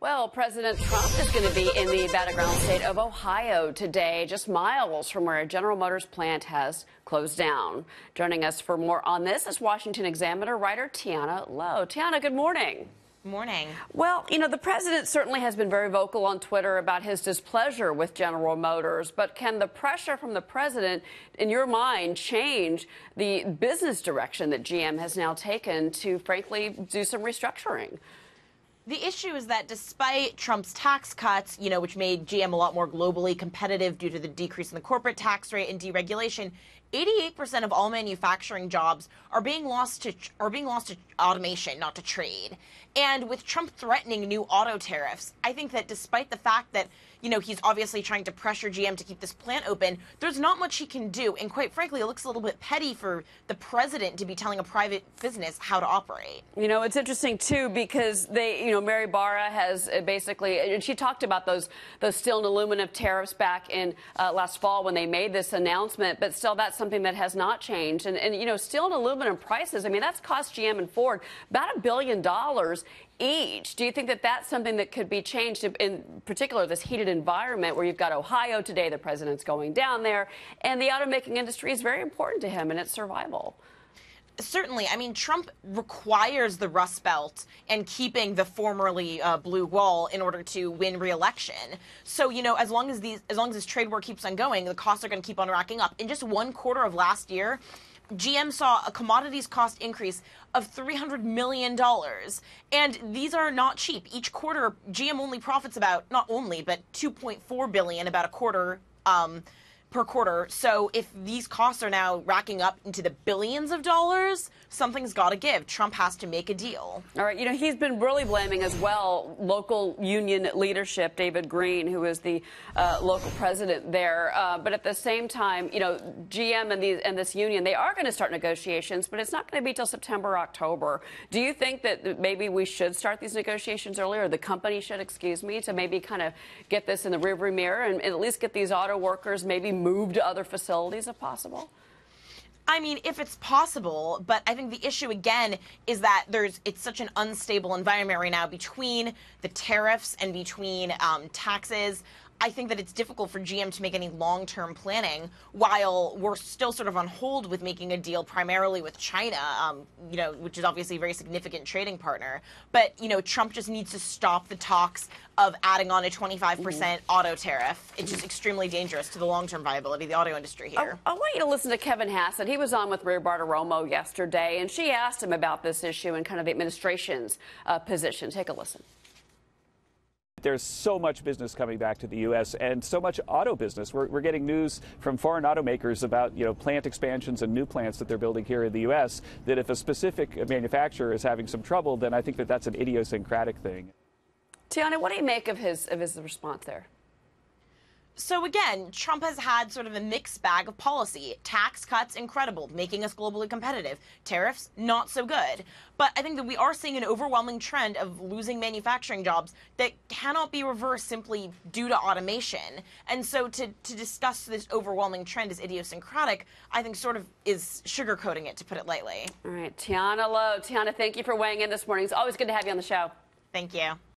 Well, President Trump is going to be in the battleground state of Ohio today, just miles from where a General Motors plant has closed down. Joining us for more on this is Washington Examiner writer Tiana Lowe. Tiana, good morning. Morning. Well, the president certainly has been very vocal on Twitter about his displeasure with General Motors, but can the pressure from the president, in your mind, change the business direction that GM has now taken to, frankly, do some restructuring? The issue is that despite Trump's tax cuts, which made GM a lot more globally competitive due to the decrease in the corporate tax rate and deregulation, 88% of all manufacturing jobs are being lost to automation, not to trade. And with Trump threatening new auto tariffs, I think that despite the fact that, he's obviously trying to pressure GM to keep this plant open, there's not much he can do. And quite frankly, it looks a little bit petty for the president to be telling a private business how to operate. It's interesting, too, because Mary Barra has basically, and she talked about those steel and aluminum tariffs back in last fall when they made this announcement, but still that's something that has not changed. And steel and aluminum prices, that's cost GM and Ford about $1 billion each. Do you think that that's something that could be changed, in particular this heated environment where you've got Ohio today, the president's going down there, and the automaking industry is very important to him and its survival? Certainly. Trump requires the Rust Belt and keeping the formerly blue wall in order to win re-election. So, as long as this trade war keeps on going, the costs are going to keep on racking up. In just one quarter of last year, GM saw a commodities cost increase of $300 million. And these are not cheap. Each quarter, GM only profits about, not only, but $2.4 billion, about a quarter per quarter. So if these costs are now racking up into the billions of dollars, something's got to give. Trump has to make a deal. All right. He's been really blaming as well local union leadership, David Green, who is the local president there. But at the same time, GM and this union, they are going to start negotiations, but it's not going to be till September, October. Do you think that maybe we should start these negotiations earlier, or the company should, to maybe kind of get this in the rearview mirror and at least get these auto workers maybe moved to other facilities if possible? If it's possible, but I think the issue again is that it's such an unstable environment right now between the tariffs and between taxes. I think that it's difficult for GM to make any long-term planning while we're still sort of on hold with making a deal primarily with China, which is obviously a very significant trading partner. But, Trump just needs to stop the talks of adding on a 25% auto tariff. It's just extremely dangerous to the long-term viability of the auto industry here. I want you to listen to Kevin Hassett. He was on with Maria Bartiromo yesterday, and she asked him about this issue and kind of the administration's position. Take a listen. There's so much business coming back to the U.S. and so much auto business. We're getting news from foreign automakers about, plant expansions and new plants that they're building here in the U.S., that if a specific manufacturer is having some trouble, then I think that that's an idiosyncratic thing. Tiana, what do you make of his response there? So again, Trump has had sort of a mixed bag of policy. Tax cuts, incredible, making us globally competitive. Tariffs, not so good. But I think that we are seeing an overwhelming trend of losing manufacturing jobs that cannot be reversed simply due to automation. And so to discuss this overwhelming trend as idiosyncratic, I think sort of is sugarcoating it, to put it lightly. All right, Tiana Lowe. Tiana, thank you for weighing in this morning. It's always good to have you on the show. Thank you.